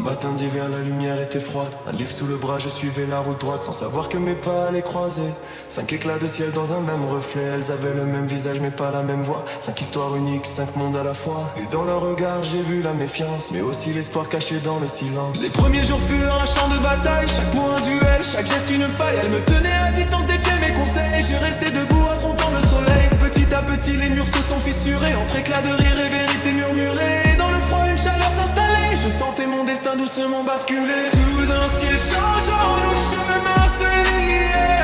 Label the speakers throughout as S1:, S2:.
S1: matin d'hiver, la lumière était froide. Un livre sous le bras, je suivais la route droite sans savoir que mes pas allaient croiser. 5 éclats de ciel dans un même reflet. Elles avaient le même visage mais pas la même voix. 5 histoires uniques, 5 mondes à la fois. Et dans leur regard, j'ai vu la méfiance, mais aussi l'espoir caché dans le silence. Les premiers jours furent un champ de bataille. Chaque mot un duel, chaque geste une faille. Elle me tenait à distance, défiait mes conseils. Je restais debout affrontant le soleil. Petit à petit, les murs se sont fissurés. Entre éclats de rire et vérité murmurée. Et dans le froid, une chaleur s'installait. Je sentais mon destin doucement basculer. Sous un ciel changeant, nos chemins se liaient.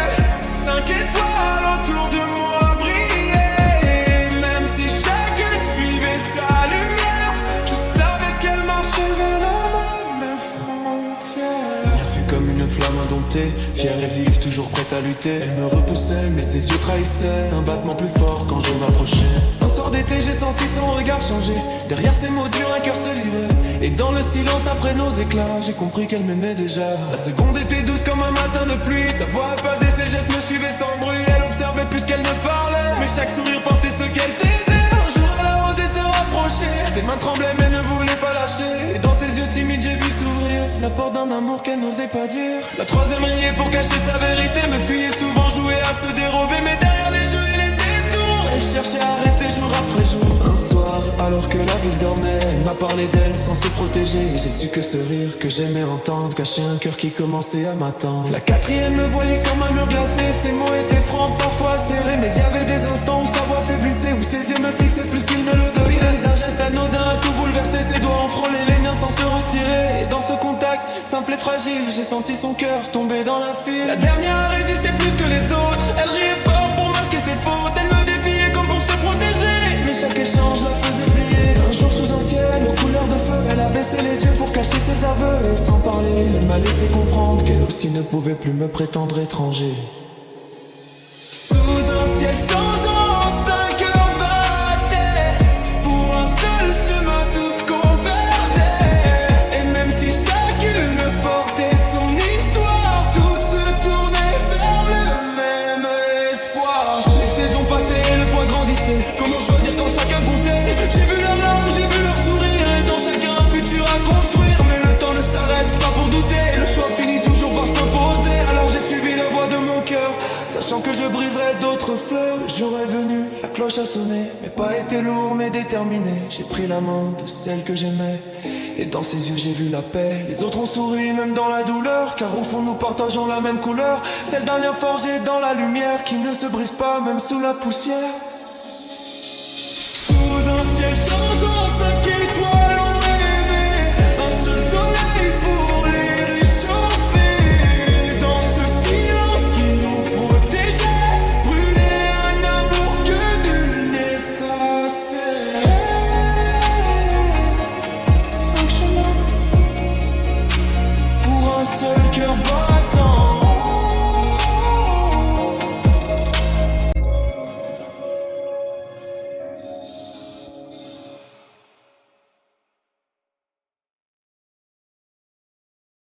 S1: 5 étoiles autour de moi brillaient. Même si chacune suivait sa lumière, je savais qu'elle marchait vers la même frontière. Elle fut comme une flamme indomptée, fière et vive, toujours prête à lutter. Elle me repoussait, mais ses yeux trahissaient un battement plus fort quand je m'approchais. Un soir d'été, j'ai senti son regard changer. Derrière ses mots durs, un cœur se livrait. Et dans le silence après nos éclats, j'ai compris qu'elle m'aimait déjà. La seconde était douce comme un matin de pluie. Sa voix apaisée, ses gestes me suivaient sans bruit. Elle observait plus qu'elle ne parlait, mais chaque sourire portait ce qu'elle taisait. Un jour elle a osé se rapprocher. Ses mains tremblaient mais ne voulaient pas lâcher. Et dans ses yeux timides j'ai vu s'ouvrir la porte d'un amour qu'elle n'osait pas dire. La troisième riait pour cacher sa vérité, me fuyait souvent, jouait à se dérober. Mais derrière les jeux et les détours, elle cherchait à rester jour après jour. Un soir, alors que la ville dormait, elle m'a parlé d'elle sans se protéger. J'ai su que ce rire que j'aimais entendre cachait un cœur qui commençait à m'attendre. La quatrième me voyait comme un mur glacé. Ses mots étaient francs, parfois serrés, mais il y avait des instants où sa voix faiblissait, où ses yeux me fixaient plus qu'il ne le devait. Un geste anodin a tout bouleversé. Ses doigts ont frôlé les miens sans se retirer. Et dans ce contact, simple et fragile, j'ai senti son cœur tomber dans la file. La dernière a résisté plus que les autres. Elle riait fort pour masquer ses fautes. Elle me défiait comme pour se protéger, mais chaque échange la faisait plier. Un jour sous un ciel aux couleurs de feu, elle a baissé les yeux pour cacher ses aveux. Et sans parler, elle m'a laissé comprendre qu'elle aussi ne pouvait plus me prétendre étranger. Sous un ciel changeant, 5 cœurs battaient. Pour un seul chemin tous convergeaient. Et même si chacune portait son histoire, toutes se tournaient vers le même espoir. Les saisons passaient et le poids grandissait. Comment choisir quand chacun comptait? J'ai vu leurs larmes, j'ai vu leur sourire. Et dans chacun un futur à construire. Mais le temps ne s'arrête pas pour douter. Le choix finit toujours par s'imposer. Alors j'ai suivi la voix de mon cœur, sachant que je briserais d'autres fleurs. Le jour est venu, la cloche a sonné, mais pas été lourd mais déterminé. J'ai pris la main de celle que j'aimais, et dans ses yeux j'ai vu la paix. Les autres ont souri même dans la douleur, car au fond nous partageons la même couleur, celle d'un lien forgé dans la lumière, qui ne se brise pas même sous la poussière.